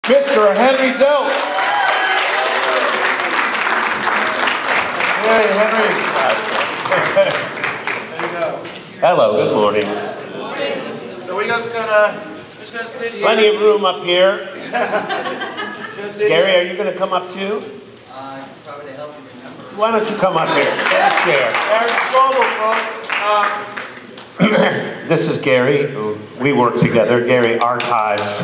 Mr. Henry Diltz. Hey, Henry. There you go. Hello, good morning. So we're just gonna sit here. Plenty of room up here. Gary, here. are you going to come up too? Probably to help you remember. Why don't you come up here? Get a chair. There's Strobl, folks. This is Gary. We work together. Gary archives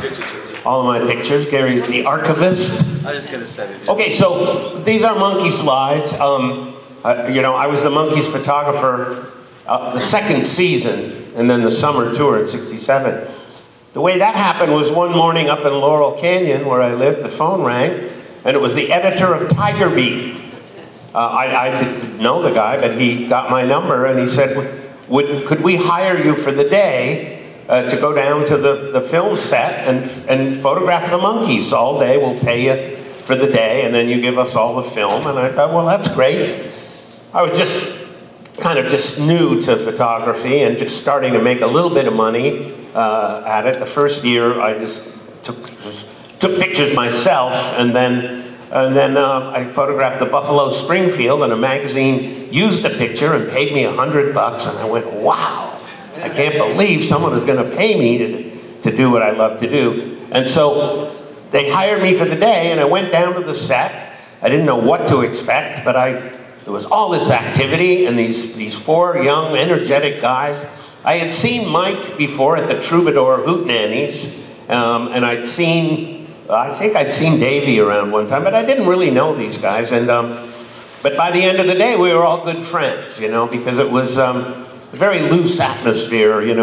all of my pictures. Gary is the archivist. I just gotta set it. Okay, so these are monkey slides. I was the Monkees photographer the second season, and then the summer tour in '67. The way that happened was one morning up in Laurel Canyon, where I lived, the phone rang, and it was the editor of Tiger Beat. I didn't know the guy, but he got my number, and he said, could we hire you for the day to go down to the film set and photograph the monkeys all day? We'll pay you for the day, and then you give us all the film. And I thought, well, that's great. I was just new to photography and just starting to make a little bit of money at it. The first year, I just took pictures myself, and then I photographed the Buffalo Springfield, and a magazine used the picture and paid me $100, and I went, wow, I can't believe someone is going to pay me to do what I love to do. And so they hired me for the day, and I went down to the set. I didn't know what to expect, but there was all this activity and these four young, energetic guys. I had seen Mike before at the Troubadour Hootenannies, and I think I'd seen Davey around one time, but I didn't really know these guys. But by the end of the day, we were all good friends, because it was a very loose atmosphere, and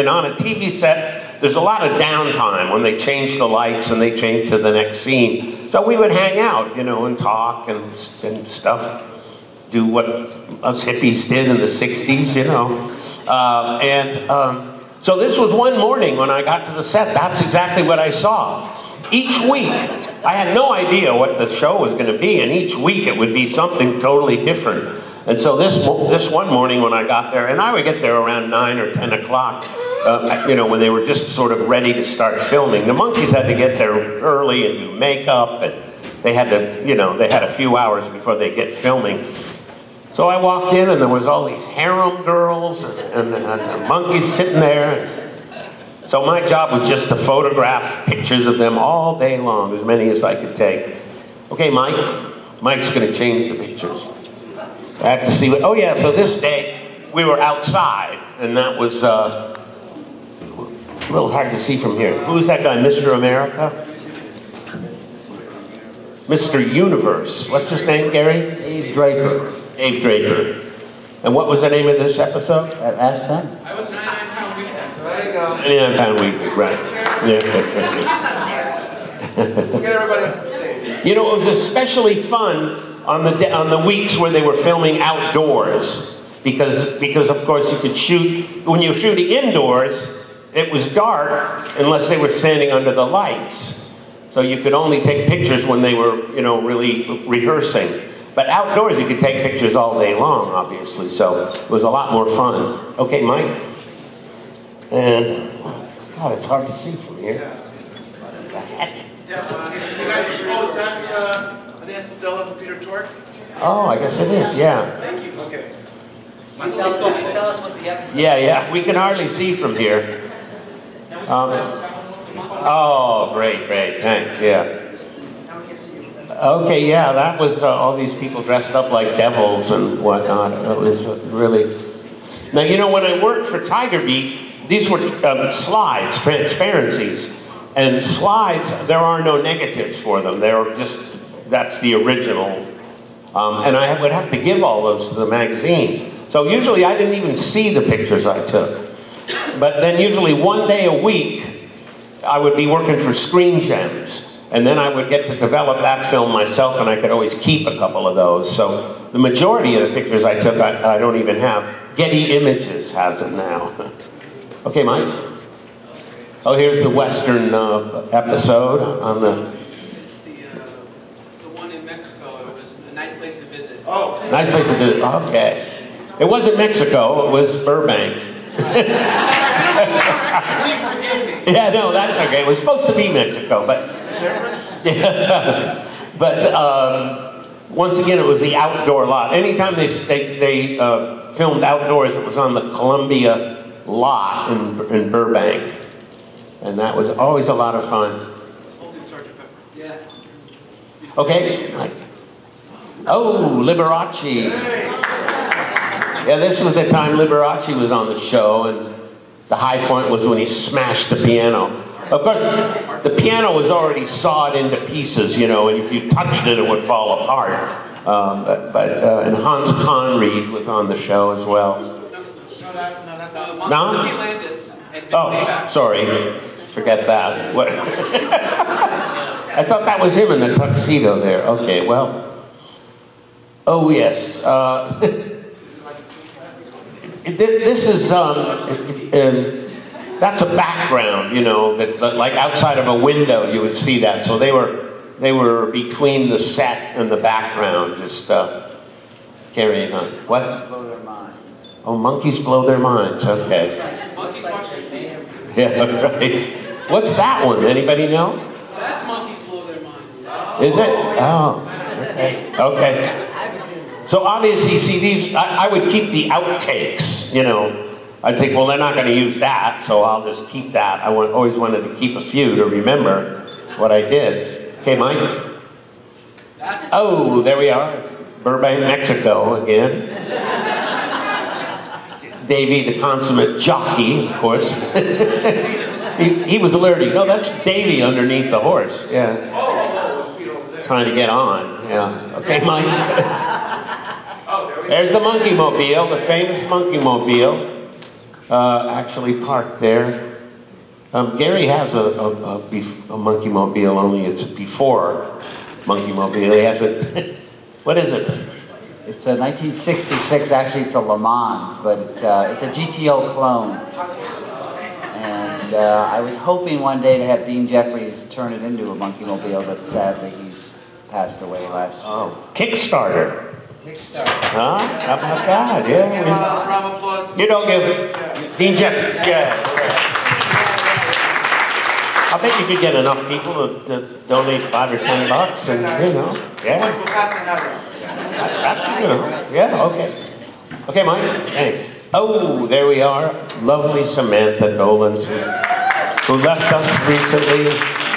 on a TV set, there's a lot of downtime when they change the lights and they change to the next scene. So we would hang out, and talk and stuff. Do what us hippies did in the 60s, So this was one morning when I got to the set. That's exactly what I saw. Each week, I had no idea what the show was going to be, and each week it would be something totally different. And so this one morning when I got there, and I would get there around 9 or 10 o'clock, when they were just sort of ready to start filming. The Monkees had to get there early and do makeup, and they had to, they had a few hours before they get filming. So I walked in, and there was all these harem girls and the monkeys sitting there. So my job was just to photograph pictures of them all day long, as many as I could take. Okay, Mike's going to change the pictures. I have to see what. Oh yeah, so this day we were outside, and that was a little hard to see from here. Who's that guy, Mr. America? Mr. Universe. What's his name, Gary? Dave Draper. Dave Draper. And what was the name of this episode? Ask them. I was 99-pound weekend, so there you go. 99-pound weekend, right. Yeah. We'll get everybody up on stage. It was especially fun on the weeks where they were filming outdoors, because of course you could shoot, when you were shooting indoors, it was dark unless they were standing under the lights. So you could only take pictures when they were, really rehearsing. But outdoors, you could take pictures all day long, obviously, so it was a lot more fun. Okay, Mike? And, God, it's hard to see from here. What the heck? Yeah, I think that's still up with Peter Tork. Oh, I guess it is, yeah. Thank you. Okay. Tell us what the episode is. Yeah, we can hardly see from here. Oh, great, thanks, yeah. Okay, yeah, that was all these people dressed up like devils and whatnot. It was really... Now, when I worked for Tiger Beat, these were slides, transparencies. And slides, there are no negatives for them. That's the original. And I would have to give all those to the magazine. So usually I didn't even see the pictures I took. But then usually one day a week, I would be working for Screen Gems. And then I would get to develop that film myself, and I could always keep a couple of those. So the majority of the pictures I took, I don't even have. Getty Images has it now. Okay, Mike? Oh, here's the Western episode on the one in Mexico. It was a nice place to visit. Oh, nice place to visit. Okay. It wasn't Mexico, it was Burbank. Please forgive me. Yeah, no, that's okay. It was supposed to be Mexico, but Yeah. But once again, it was the outdoor lot. Anytime they filmed outdoors, it was on the Columbia lot in Burbank. And that was always a lot of fun. Okay, Mike. Oh, Liberace. Yeah, this was the time Liberace was on the show, and the high point was when he smashed the piano. Of course, the piano was already sawed into pieces, you know, and if you touched it, it would fall apart. And Hans Conried was on the show as well. No? Oh, sorry. Forget that. What? I thought that was him in the tuxedo there. Okay, well. Oh, yes. This is, that's a background, you know, that like outside of a window you would see that. So they were between the set and the background, just carrying on. What? Monkees blow their minds. Oh, monkeys blow their minds. Okay. Yeah, right. What's that one? Anybody know? That's Monkeys blow their minds. Is it? Oh. Okay. Okay. So obviously, see these. I would keep the outtakes. You know, I'd think, well, they're not going to use that, so I'll just keep that. I always wanted to keep a few to remember what I did. Okay, Mike. Oh, there we are, Burbank, Mexico again. Davey, the consummate jockey, of course. he was alerting. No, that's Davey underneath the horse. Yeah. Trying to get on. Yeah. Okay, Mike. There's the Monkey Mobile, the famous Monkey Mobile, actually parked there. Gary has a Monkey Mobile, only it's before Monkey Mobile. He has a, what is it? It's a 1966, actually it's a Le Mans, but it's a GTO clone. And I was hoping one day to have Dean Jeffries turn it into a Monkey Mobile, but sadly he's passed away last year. Oh, Kickstarter. Kickstarter. Huh? How about that? Yeah. Round of applause. You don't give Dean Jeffries. Yeah. I bet you could get enough people to donate $5 or $10, and you know, yeah. That's, you know, yeah, okay. Okay, Mike, thanks. Oh, there we are. Lovely Samantha Dolans, who left us recently.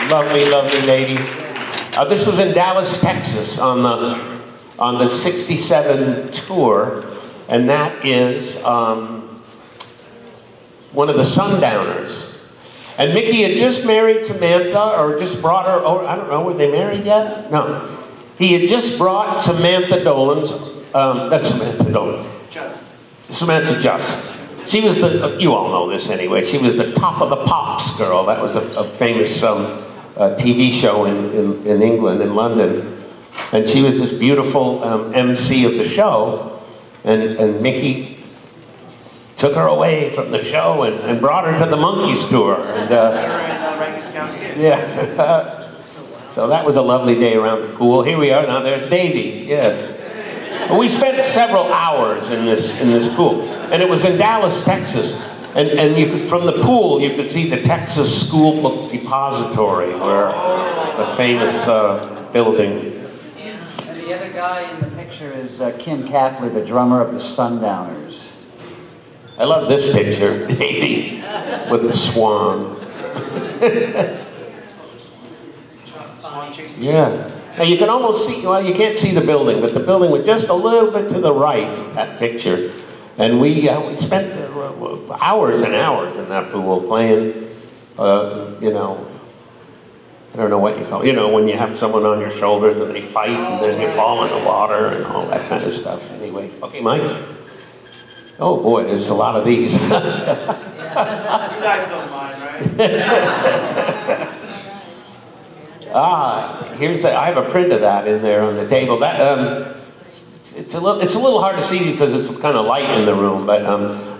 Lovely, lovely lady. This was in Dallas, Texas, on the '67 tour, and that is one of the Sundowners. And Mickey had just married Samantha, or just brought her over. I don't know, were they married yet? No. He had just brought Samantha Dolans, that's Samantha Dolan. Samantha Just. She was the, you all know this anyway, she was the Top of the Pops girl. That was a famous TV show in England, in London. And she was this beautiful MC of the show. And Mickey took her away from the show and brought her to the Monkees tour. And, yeah. So that was a lovely day around the pool. Here we are, now there's Davey, yes. We spent several hours in this pool. And it was in Dallas, Texas. And you could, from the pool, you could see the Texas School Book Depository, where the famous building. And the other guy in the picture is Kim Capley, the drummer of the Sundowners. I love this picture, Davey, with the swan. Yeah. Now you can almost see, well, you can't see the building, but the building was just a little bit to the right of that picture. And we spent hours and hours in that pool playing, you know, I don't know what you call it, you know, when you have someone on your shoulders and they fight and then you fall in the water and all that kind of stuff. Anyway, okay, Mike. Oh boy, there's a lot of these. You guys don't mind, right? Here's the, I have a print of that in there on the table. That it's a little hard to see because it's kind of light in the room, but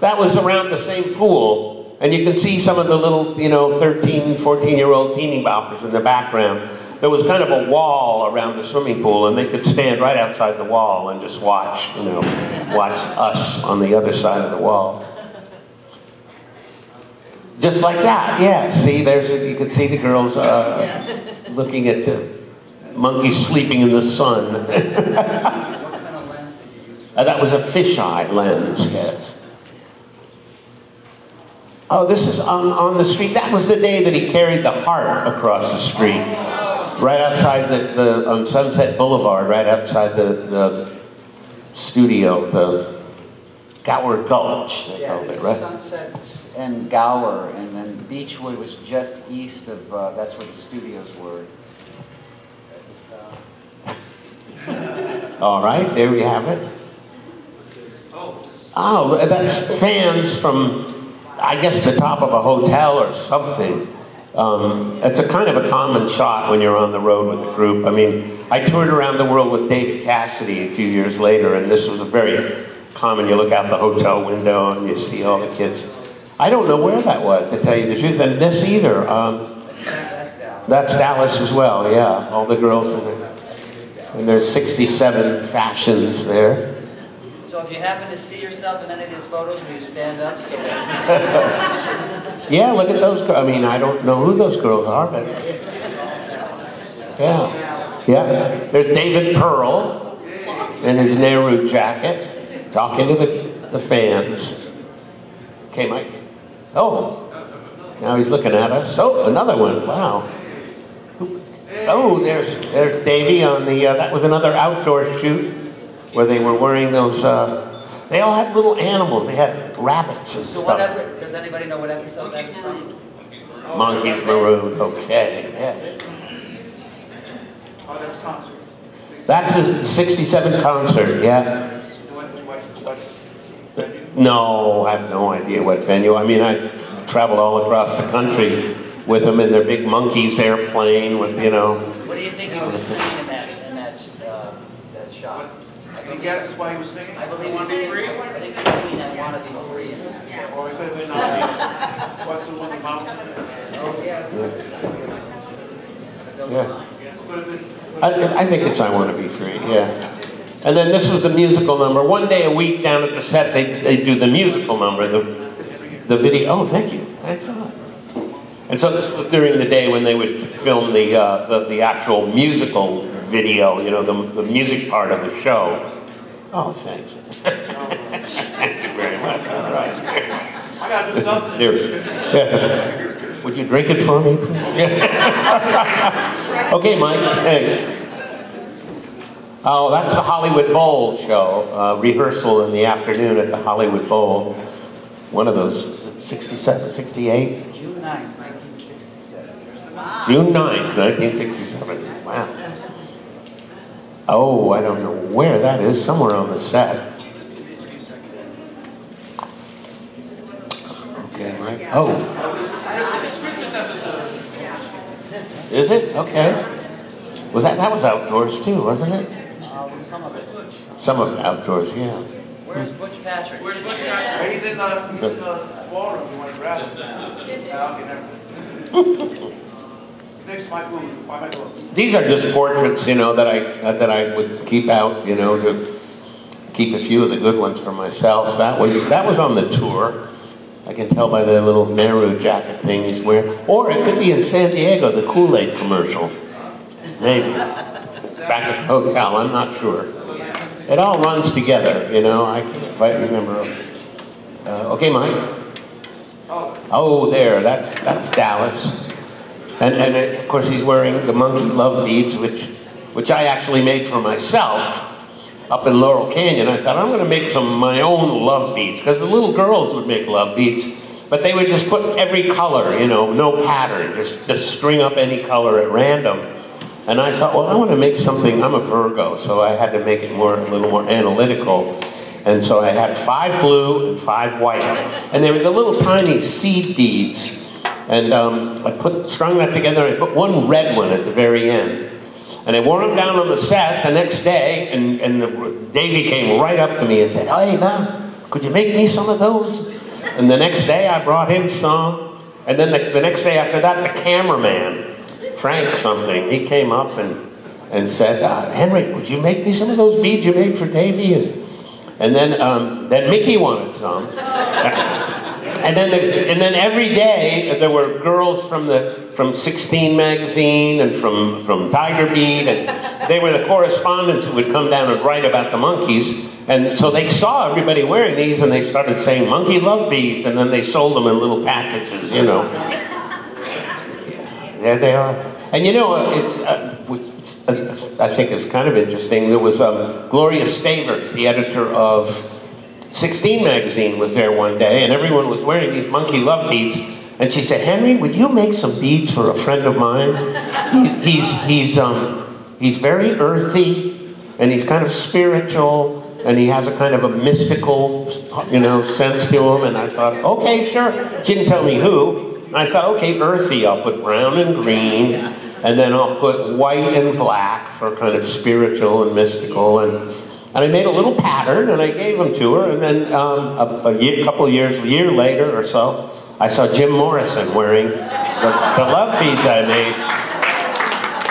that was around the same pool, and you can see some of the little, you know, 13, 14-year-old teeny boppers in the background. There was kind of a wall around the swimming pool, and they could stand right outside the wall and just watch, you know, watch us on the other side of the wall. Just like that, yeah. See, you could see the girls looking at the monkeys sleeping in the sun. What kind of lens did you use? That was a fisheye lens, yes. Oh, this is on the street. That was the day that he carried the harp across the street. Right outside on Sunset Boulevard, right outside the studio, the Gower Gulch, they called it, right? Sunset and Gower, and then Beechwood was just east of, that's where the studios were. All right, there we have it. Oh, that's fans from, I guess, the top of a hotel or something. It's a kind of a common shot when you're on the road with a group. I mean, I toured around the world with David Cassidy a few years later, and this was a very common. You look out the hotel window and you see all the kids. I don't know where that was, to tell you the truth, and this either. That's Dallas as well, yeah. All the girls in there. And there's 67 fashions there. So if you happen to see yourself in any of these photos, will you stand up? So Yeah, look at those girls. I mean, I don't know who those girls are, but yeah. There's David Pearl in his Nehru jacket, talking to the fans. Okay, Mike. Oh, now he's looking at us. Oh, another one. Wow. Oh, there's Davey on the. That was another outdoor shoot where they were wearing those. They all had little animals. They had rabbits and So stuff. does anybody know what episode that was from? Monkees Maroon. Okay, yes. Oh, that's concert. That's a '67 concert. Yeah. What venue? No, I have no idea what venue. I mean, I traveled all across the country with them in their big Monkees airplane with, you know. What do you think he was singing in that shot? Any guesses why he was singing? I believe Wanna Be Free? I think he's singing "I Want to Be Free." Or it could have been What's the one, the mountain? Oh yeah. Yeah. Could have been. I think it's I Want to Be Free, yeah. And then this was the musical number. One day a week down at the set, they do the musical number, the video. Oh, thank you. Excellent. And so this was during the day when they would film the actual musical video, you know, the music part of the show. Oh, thanks. Thank you very much. All right. I gotta do something. Would you drink it for me, please? Okay, Mike, thanks. Oh, that's the Hollywood Bowl show. Rehearsal in the afternoon at the Hollywood Bowl. One of those, 67, 68? June 9th, 1967. June 9th, 1967. Wow. Oh, I don't know where that is. Somewhere on the set. Okay, Mike. Oh. Christmas episode. Is it? Okay. That was outdoors too, wasn't it? Some of it. Some of it outdoors, yeah. Where's Butch Patrick? Where's Butch Patrick? He's in the ballroom. You want to grab him? Okay, never. Next to my booth. Why am I going? These are just portraits, you know, that I would keep out, you know, to keep a few of the good ones for myself. That was on the tour. I can tell by the little Nehru jacket thing he's wearing. Or it could be in San Diego, the Kool-Aid commercial. Maybe. Back at the hotel, I'm not sure. It all runs together, you know. I can't quite remember. Okay, Mike. Oh, there. That's Dallas. And of course he's wearing the monkey love beads, which I actually made for myself up in Laurel Canyon. I thought I'm going to make some of my own love beads, because the little girls would make love beads, but they would just put every color, you know, no pattern, just string up any color at random. And I thought, well, I want to make something. I'm a Virgo, so I had to make it a little more analytical. And so I had 5 blue and 5 white, and they were the little tiny seed beads. And I strung that together, and I put one red one at the very end. And I wore them down on the set the next day, and Davey came right up to me and said, "Hey, man, could you make me some of those?" And the next day I brought him some. And then the next day after that, the cameraman, Frank something, he came up and said, "Henry, would you make me some of those beads you made for Davey?" And then Mickey wanted some. and then every day there were girls from 16 magazine and from Tiger Beat, and they were the correspondents who would come down and write about the Monkees. And so they saw everybody wearing these, and they started saying "Monkey Love Beads," and then they sold them in little packages, you know. There they are. And you know, I think it's kind of interesting. There was Gloria Stavers, the editor of 16 magazine, was there one day, and everyone was wearing these Monkey Love Beads. And she said, "Henry, would you make some beads for a friend of mine? He's very earthy, and he's kind of spiritual, and he has a kind of a mystical, you know, sense to him." And I thought, okay, sure. She didn't tell me who. And I thought, okay, earthy, I'll put brown and green, and then I'll put white and black for kind of spiritual and mystical. And I made a little pattern, and I gave them to her. And then a year later or so, I saw Jim Morrison wearing the love beads I made.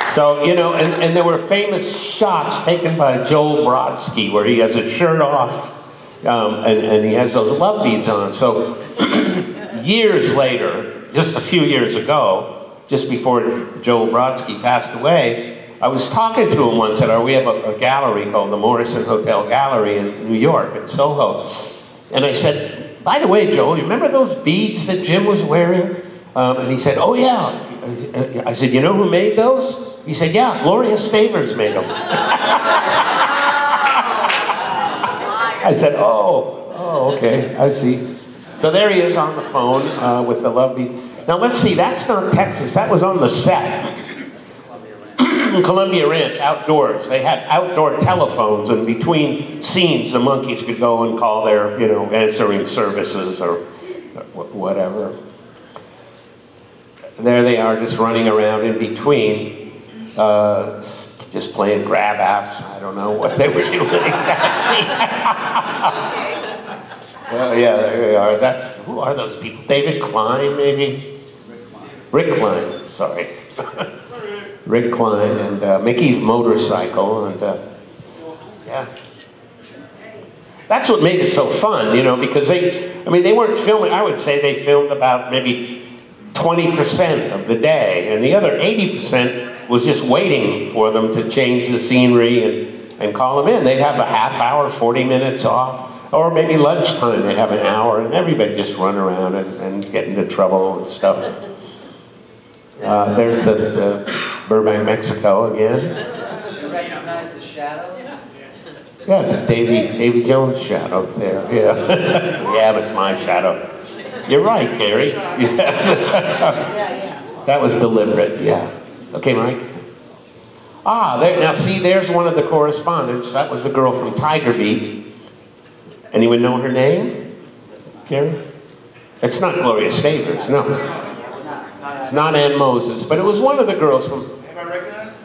So, you know, and there were famous shots taken by Joel Brodsky where he has his shirt off, and he has those love beads on. So years later, just a few years ago, just before Joel Brodsky passed away, I was talking to him once we have a gallery called the Morrison Hotel Gallery in New York, in Soho. And I said, "By the way, Joel, you remember those beads that Jim was wearing?" And he said, "Oh, yeah." I said, "You know who made those?" He said, "Yeah, Gloria Stavers made them." I said, oh, okay, I see. So there he is on the phone with the love bead. Now let's see, that's not Texas, that was on the set. Columbia Ranch, outdoors. They had outdoor telephones, and between scenes, the Monkees could go and call their, you know, answering services or whatever. There they are, just running around in between, just playing grab ass. I don't know what they were doing exactly. Well, yeah, there they are. Who are those people? David Klein, maybe? Rick Klein, sorry. Rick Klein and Mickey's Motorcycle, and yeah. That's what made it so fun, you know, because they weren't filming. I would say they filmed about maybe 20% of the day, and the other 80% was just waiting for them to change the scenery and call them in. They'd have a half hour, 40 minutes off, or maybe lunchtime they'd have an hour, and everybody just run around and get into trouble and stuff. There's the Burbank, Mexico again. You recognize the shadow? Yeah, the Davy Jones shadow there, yeah. Yeah, but my shadow. You're right, Gary. Yeah. That was deliberate, yeah. Okay, Mike. Now see, there's one of the correspondents. That was the girl from Tiger Beat. Anyone know her name, Gary? It's not Gloria Stavers, no. It's not Ann Moses, but it was one of the girls from... Have I recognized?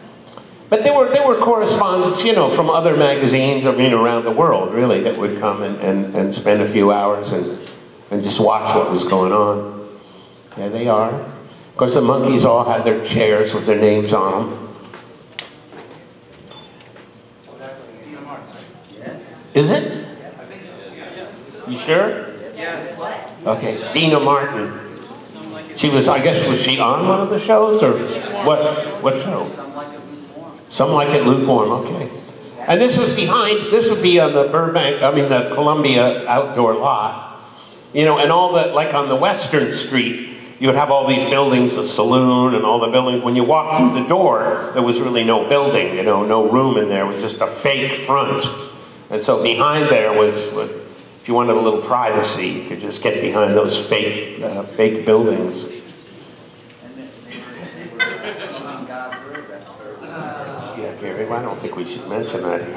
But there were correspondents, you know, from other magazines, I mean, around the world, really, that would come and spend a few hours and just watch what was going on. There they are. Of course, the Monkees all had their chairs with their names on them. Is it? You sure? Yes. Okay, Dina Martin. She was, I guess, was she on one of the shows, or what show? Some Like It Lukewarm, okay. And this would be on the the Columbia outdoor lot. You know, and all the, like on the Western Street, you would have all these buildings, a saloon and all the buildings. When you walked through the door, there was really no building, you know, no room in there. It was just a fake front. And so behind there was, if you wanted a little privacy, you could just get behind those fake buildings. Yeah, Gary, well, I don't think we should mention that here.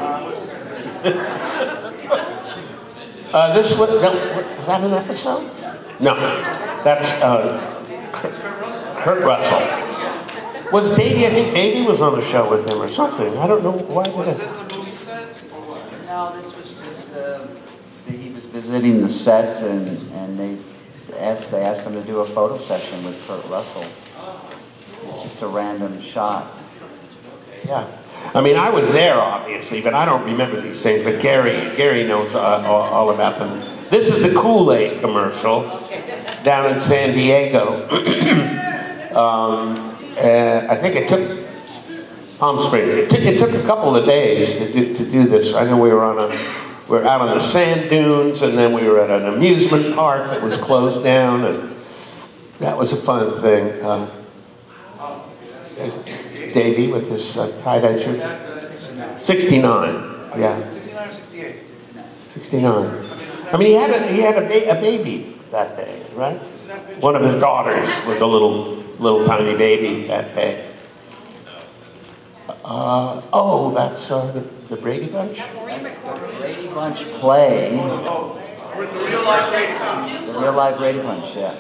Was that an episode? No, that's Kurt Russell. Was Davey, I think Davey was on the show with him or something. I don't know why. Was this the movie set? No, this was just, he was visiting the set and they asked him to do a photo session with Kurt Russell. It's just a random shot. Yeah. I mean, I was there, obviously, but I don't remember these things. But Gary knows all about them. This is the Kool-Aid commercial down in San Diego. I think it took Palm Springs. It took a couple of days to do this. I know we were out on the sand dunes, and then we were at an amusement park that was closed down, and that was a fun thing. Davey with his tie-dye shirt. 69. Yeah. 69 or 68? 69. I mean, he had a baby that day, right? One of his daughters was a little tiny baby that day. That's the Brady Bunch? The Brady Bunch play. Oh, the real life Brady Bunch. The real life Brady Bunch, yeah.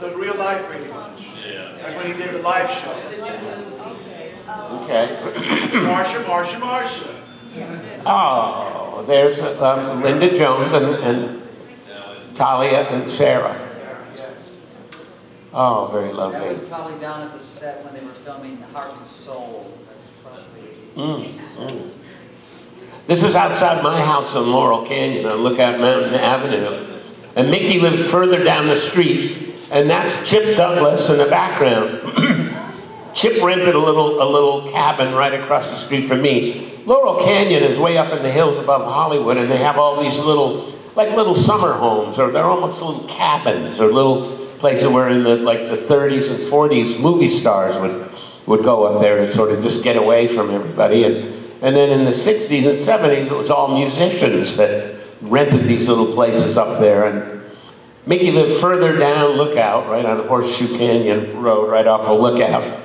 The real life Brady Bunch. That's when he did the live show. Okay. Marsha. Oh, there's Linda Jones and Talia and Sarah. Oh, very lovely. That was probably down at the set when they were filming Heart and Soul. That's probably... This is outside my house in Laurel Canyon on Lookout Mountain Avenue. And Mickey lived further down the street, and that's Chip Douglas in the background. Chip rented a little cabin right across the street from me. Laurel Canyon is way up in the hills above Hollywood, and they have all these little summer homes, or they're almost little cabins, or little places where in the 30s and 40s movie stars would go up there to sort of just get away from everybody. And then in the 60s and 70s, it was all musicians that rented these little places up there. And Mickey lived further down Lookout, right on Horseshoe Canyon Road, right off of Lookout.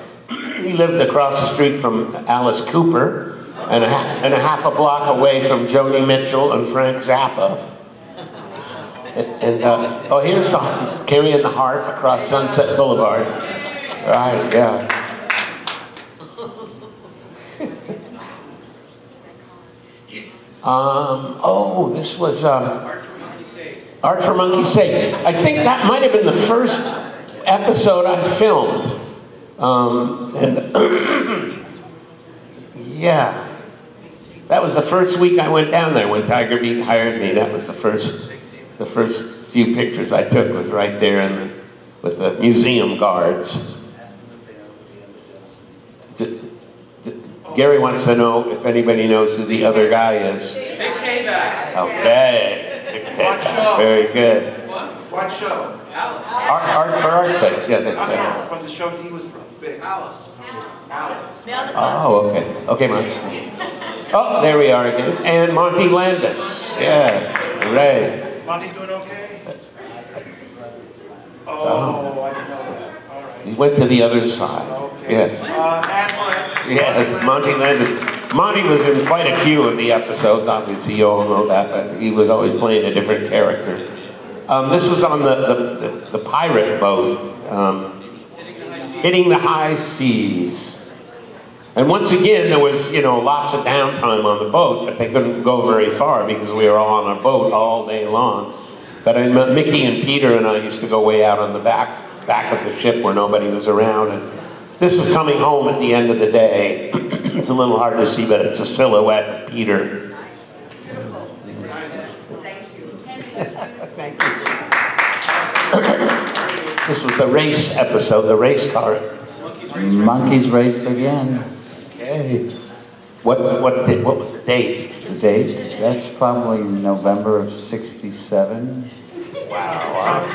He lived across the street from Alice Cooper and a half a block away from Joni Mitchell and Frank Zappa. Here's carrying the harp across Sunset Boulevard. Right, yeah. This was Art for Monkey's Sake. I think that might have been the first episode I filmed. Yeah, that was the first week I went down there when Tiger Beat hired me. That was the first few pictures I took was right there with the museum guards. Gary wants to know if anybody knows who the other guy is. Big K-Back. Okay. Big K-Back. Very good. What show? Art for Art's sake. Yeah, that's it. From the show he was from. Big Alice. Oh, okay. Okay, Mike. Oh, there we are again. And Monty Landis. Yes. Hooray. Monty doing okay? Oh, I didn't know that. All right. He went to the other side. Okay. Yes. Yes, Monty Landis. Monty was in quite a few of the episodes, obviously you all know that, but he was always playing a different character. This was on the pirate boat, hitting the high seas. And once again, there was, lots of downtime on the boat, but they couldn't go very far because we were all on a boat all day long. But Mickey and Peter and I used to go way out on the back of the ship where nobody was around. And this was coming home at the end of the day. It's a little hard to see, but it's a silhouette of Peter. Thank you. Thank you. This was the race episode, the race car. Monkees race again. Okay. What was the date? The date? That's probably November of '67. Wow.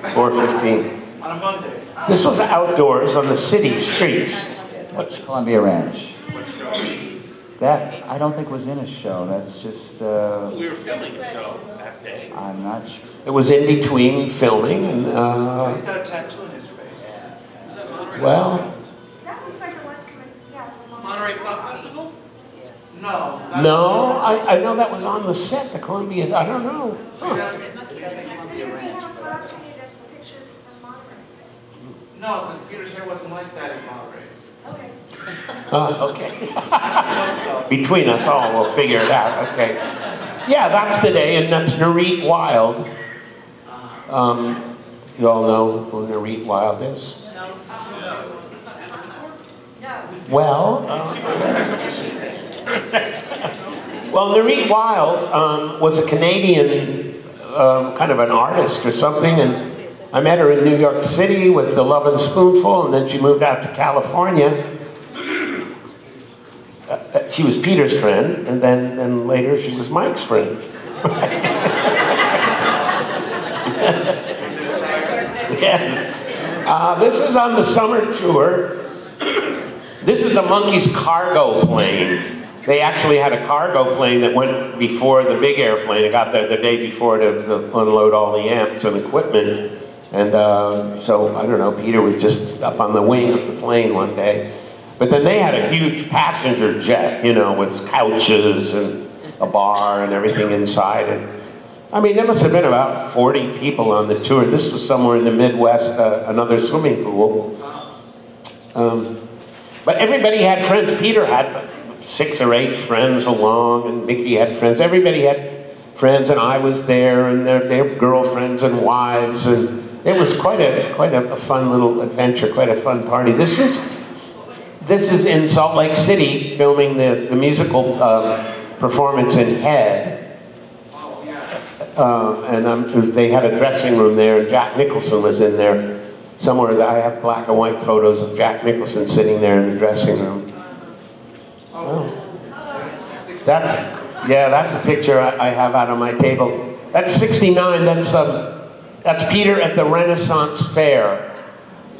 4:15. On a Monday. This was outdoors on the city streets. Columbia Ranch. What show? That, I don't think was in a show. That's just, We were filming a show that day. I'm not sure. It was in between filming and, He's got a tattoo in his face. well, That looks like it was coming, yeah, from Monterey Pop Festival? No. no, I know that was on the set, the Columbia, I don't know. Huh. Because they have a photography that's pictures from Monterey. No, because Peter's hair wasn't like that in Monterey. Okay. Okay. Between us all, we'll figure it out. Okay. Yeah, that's the day, and that's Nareet Wild. You all know who Nareet Wild is? No. Well, well, Nerite Wild was a Canadian kind of an artist or something, and I met her in New York City with The Love and Spoonful, and then she moved out to California. She was Peter's friend, and then later she was Mike's friend. Yes. This is on the summer tour. This is the Monkees cargo plane. They actually had a cargo plane that went before the big airplane. It got there the day before to unload all the amps and equipment. And so, I don't know, Peter was just up on the wing of the plane one day. But then they had a huge passenger jet, you know, with couches and a bar and everything inside. And I mean, there must have been about 40 people on the tour. This was somewhere in the Midwest, another swimming pool. But everybody had friends. Peter had 6 or 8 friends along, and Mickey had friends. Everybody had friends, and I was there, and their girlfriends and wives, and it was quite a fun little adventure, quite a fun party. This is in Salt Lake City, filming the musical performance in Head. And they had a dressing room there, and Jack Nicholson was in there. Somewhere I have black and white photos of Jack Nicholson sitting there in the dressing room. Oh. That's a picture I have out on my table. That's 69. That's Peter at the Renaissance Fair.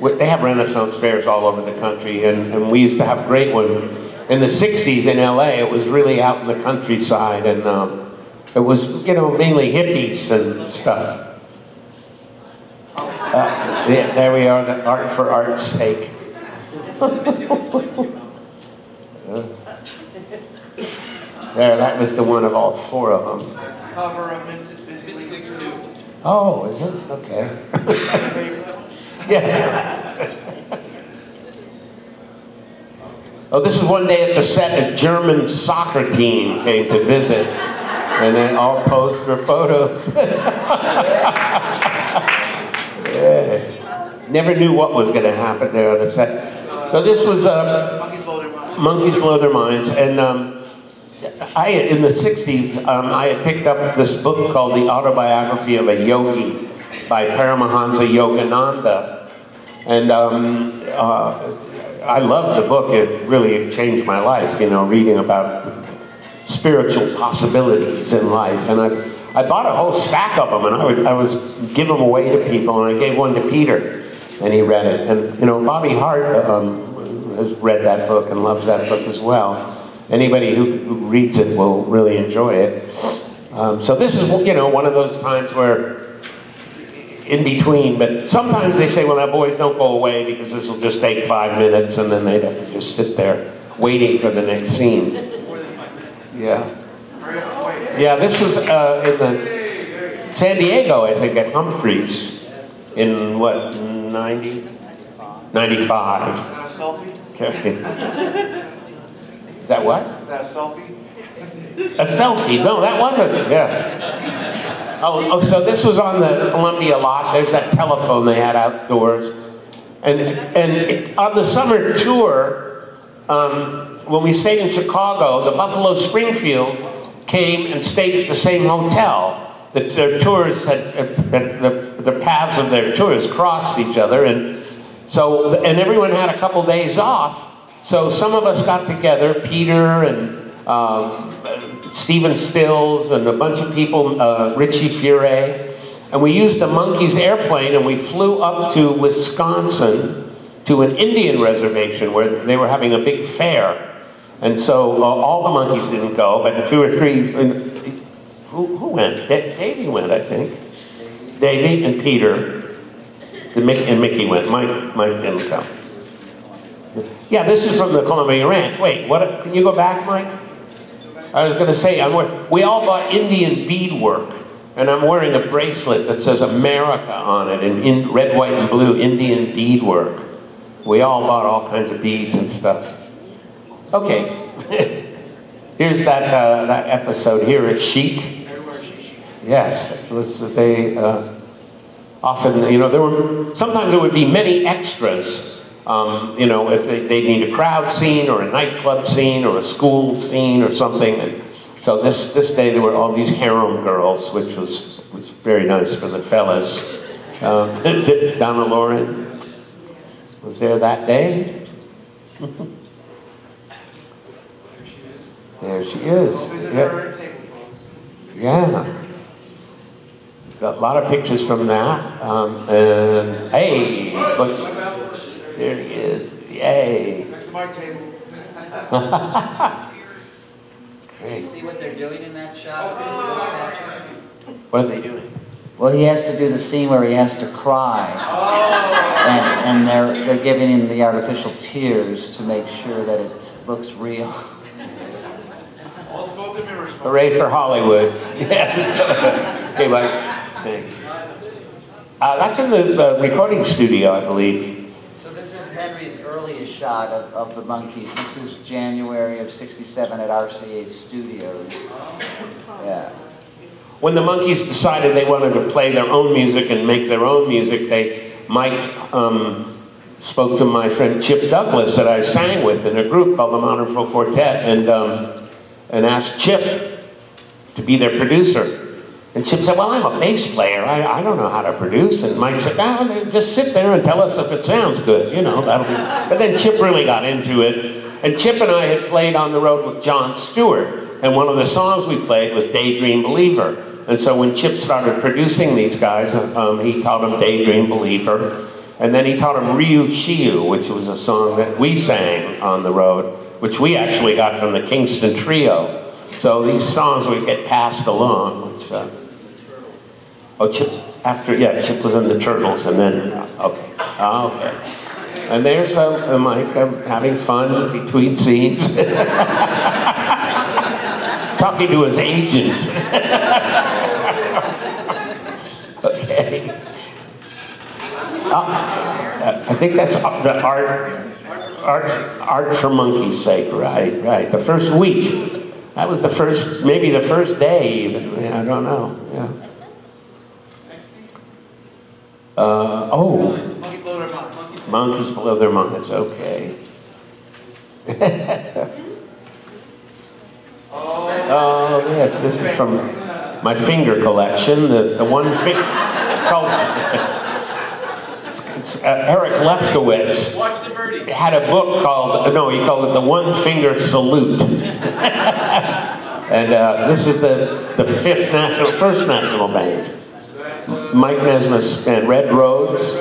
They have Renaissance fairs all over the country, and we used to have a great one. In the 60s in LA, it was really out in the countryside, and it was, you know, mainly hippies and stuff. There we are, the art for art's sake. There, that was the one of all 4 of them. Cover of Mystics 2. Oh, is it? Okay. Yeah. Oh, this is one day at the set. A German soccer team came to visit, and they all posed for photos. Yeah. Never knew what was going to happen there on the set. So this was Monkees Blow Their Minds, and in the 60s, I had picked up this book called The Autobiography of a Yogi by Paramahansa Yogananda, and I loved the book. It really changed my life, you know, reading about spiritual possibilities in life. And I bought a whole stack of them, and I was give them away to people, and I gave one to Peter, and he read it. And you know, Bobby Hart has read that book and loves that book as well. Anybody who reads it will really enjoy it. So this is, you know, one of those times where in between, but sometimes they say, well, now boys, don't go away because this will just take 5 minutes, and then they'd have to just sit there waiting for the next scene. Yeah. Yeah, this was in the San Diego, I think, at Humphreys in what, 90? 95. Is that a selfie? Okay. Is that what? Is that a selfie? A selfie? No, that wasn't. Yeah. Oh, so this was on the Columbia lot. There's that telephone they had outdoors. And on the summer tour, when we stayed in Chicago, the Buffalo Springfield came and stayed at the same hotel. Their tours had, the paths of their tours crossed each other, and everyone had a couple days off. So some of us got together, Peter and Stephen Stills and a bunch of people, Richie Ferrier, and we used the Monkees airplane, and we flew up to Wisconsin to an Indian reservation where they were having a big fair. And so all the Monkees didn't go, but 2 or 3, who went? Davey went, I think. Davey and Peter, and Mickey went. Mike didn't come. Yeah, this is from the Columbia Ranch. Wait, what? Can you go back, Mike? I was going to say, we all bought Indian beadwork, and I'm wearing a bracelet that says America on it in red, white, and blue, Indian beadwork. We all bought all kinds of beads and stuff. Okay, here's that episode here at Chic. Yes, it was, they often, you know, sometimes there would be many extras. You know, if they need a crowd scene or a nightclub scene or a school scene or something. And so this day there were all these harem girls, which was very nice for the Velez. Donna Lauren was there that day. There she is. Yeah. Got a lot of pictures from that. And hey, look, there he is. Yay. Next to my table. Great. See what they're doing in that shot? What are they doing? Well, he has to do the scene where he has to cry, and they're giving him the artificial tears to make sure that it looks real. All smoke and mirrors. Hooray for Hollywood. Yes. Okay, Mike. Thanks. That's in the recording studio, I believe. So this is Henry's earliest shot of the Monkees. This is January of '67 at RCA Studios. Yeah. When the Monkees decided they wanted to play their own music and make their own music, Mike spoke to my friend Chip Douglas that I sang with in a group called the Modern Folk Quartet, and asked Chip to be their producer. And Chip said, well, I'm a bass player. I don't know how to produce. And Mike said, no, just sit there and tell us if it sounds good. You know, that'll be... But then Chip really got into it. And Chip and I had played on the road with Jon Stewart. And one of the songs we played was Daydream Believer. And so when Chip started producing these guys, he taught them Daydream Believer. And then he taught them Ryu Shiu, which was a song that we sang on the road, which we actually got from the Kingston Trio. So these songs would get passed along, which... Chip was in the Turtles, and then, okay. And there's Mike having fun between scenes. Talking to his agent. Okay. I think that's the art for Monkees' sake, right. The first week. That was the first, maybe the first day even. I don't know, yeah. Monkeys blow their minds. Monkeys blow their minds, okay. Oh, yes, this is from my finger collection, the one finger, called, it's Eric Lefkowitz. Watch the birdie. Had a book called, he called it The One Finger Salute. And this is the first national band. Mike Nesmith's band, Red Rhodes,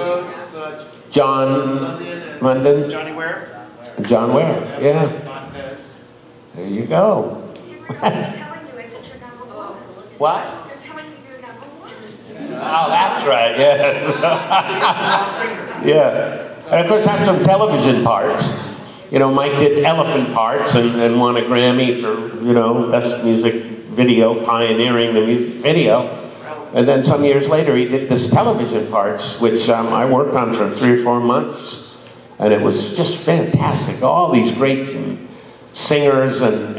John London, Johnny Ware. John Ware, yeah. There you go. They're telling you, is it your number one? What? They're telling you you're number one. Oh, that's right, yes. Yeah. And of course, that's some television parts. You know, Mike did elephant parts and won a Grammy for, best music video, pioneering the music video. And then some years later, he did this television parts, which I worked on for 3 or 4 months. And it was just fantastic. All these great singers and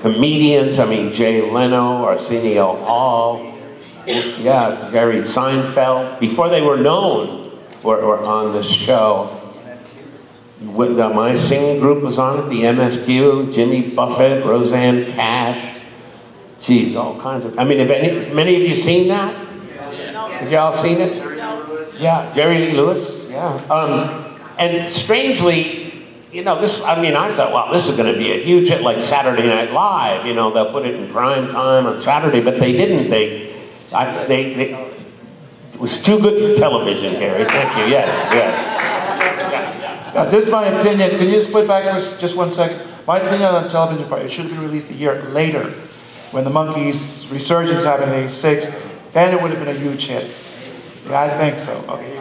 comedians. I mean, Jay Leno, Arsenio Hall, yeah, Jerry Seinfeld. Before they were known, were on this show. With my singing group was on it, the MFQ, Jimmy Buffett, Roseanne Cash. Geez, all kinds of... I mean, have many of you seen that? Have y'all seen it? Yeah, Jerry Lee Lewis, yeah. And strangely, I thought, well, this is going to be a huge hit like Saturday Night Live. They'll put it in prime time on Saturday, but they didn't. It was too good for television, Gary. Thank you, yes. This is my opinion. Can you just put back for just 1 second? My opinion on television part, it should have been released a year later. When the Monkees' resurgence happened in '86, then it would have been a huge hit. Yeah, I think so. Okay.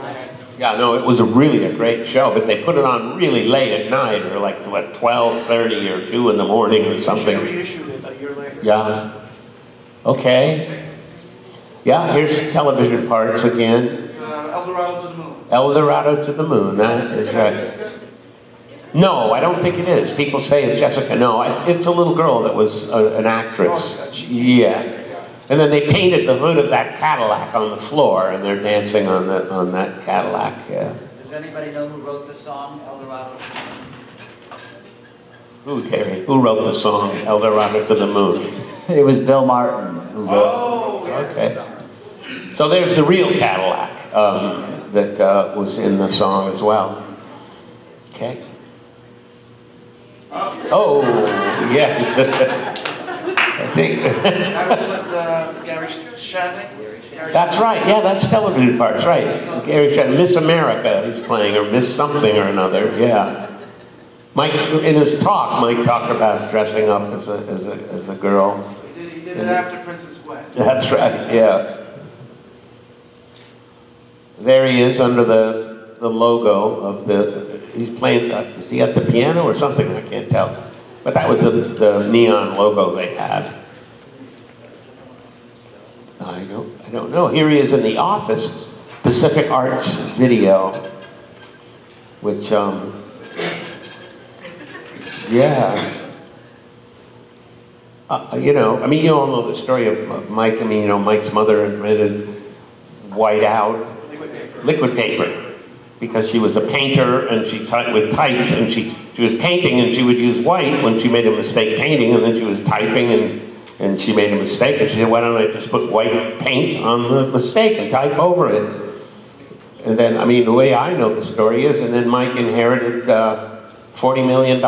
Yeah, no, it was really a great show, but they put it on really late at night, or like, 12:30 or 2 in the morning or something. They reissued it a year later. Yeah. Okay. Yeah, here's television parts again. It's El Dorado to the Moon. El Dorado to the Moon, that is right. No, I don't think it is. People say it's Jessica. No, it's a little girl that was an actress. Yeah. And then they painted the hood of that Cadillac on the floor, and they're dancing on that Cadillac. Yeah. Does anybody know who wrote the song, El Dorado? Who, Gary? Who wrote the song El Dorado to the Moon? It was Bill Martin who wrote Oh, Okay. So there's the real Cadillac that was in the song as well. Okay. Oh, yes. I think. That was with Gary Shandling? That's right. Yeah, that's television parts, right. Gary Shandling, Miss America he's playing, or Miss something or another. Yeah. Mike, in his talk, Mike talked about dressing up as a girl. He did it after Princess Wed. That's right. Yeah. There he is under the logo of the. He's playing. Is he at the piano or something? I can't tell. But that was the neon logo they had. I don't know. Here he is in the office, Pacific Arts Video, which yeah. You know, I mean, you all know the story of Mike. I mean, you know, Mike's mother invented white out liquid paper because she was a painter and she would type and she was painting and she would use white when she made a mistake painting, and then she was typing and she made a mistake and she said, why don't I just put white paint on the mistake and type over it? And then, I mean, the way I know the story is, and then Mike inherited $40 million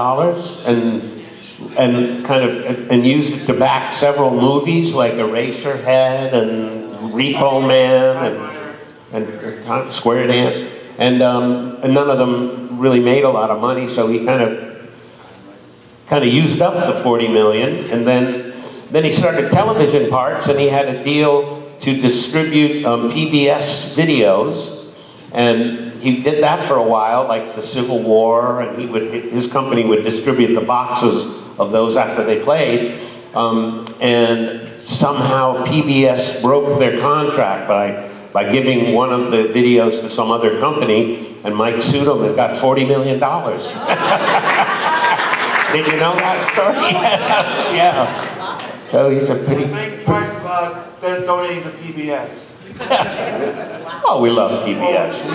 and kind of and used it to back several movies like Eraserhead and Repo Man and Square Dance, and none of them really made a lot of money. So he kind of used up the 40 million, and then he started television parts, and he had a deal to distribute PBS videos, and he did that for a while, like the Civil War, and his company would distribute the boxes of those after they played, and somehow PBS broke their contract by giving one of the videos to some other company, and Mike sued them and got $40 million. Did you know that story? Yeah. So he's a pretty... Think twice about donating to PBS. Oh, we love PBS.